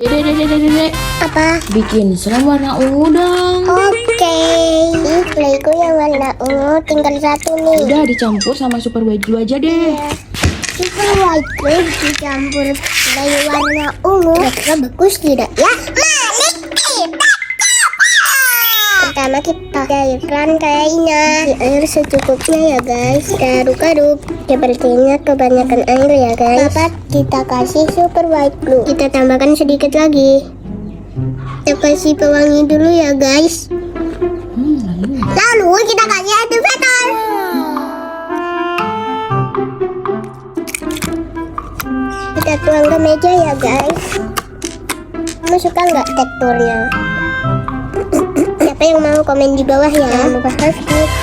Dek. Apa? Bikin slime warna ungu dong. Oke. Ih, playku yang warna ungu tinggal satu nih. Udah dicampur sama super white glue aja deh. Iya. Super white glue dicampur dari warna ungu. Kira-kira bagus tidak ya? Pertama kita cairkan kayaknya. Di air secukupnya ya guys. Kita aduk-aduk. Sepertinya kebanyakan air ya guys. Dapat kita kasih super white glue. Kita tambahkan sedikit lagi. Kita kasih pewangi dulu ya guys. Lalu kita kasih activator. Kita tuang ke meja ya guys. Kamu suka nggak teksturnya? Siapa yang mau komen di bawah ya? Jangan lupa subscribe.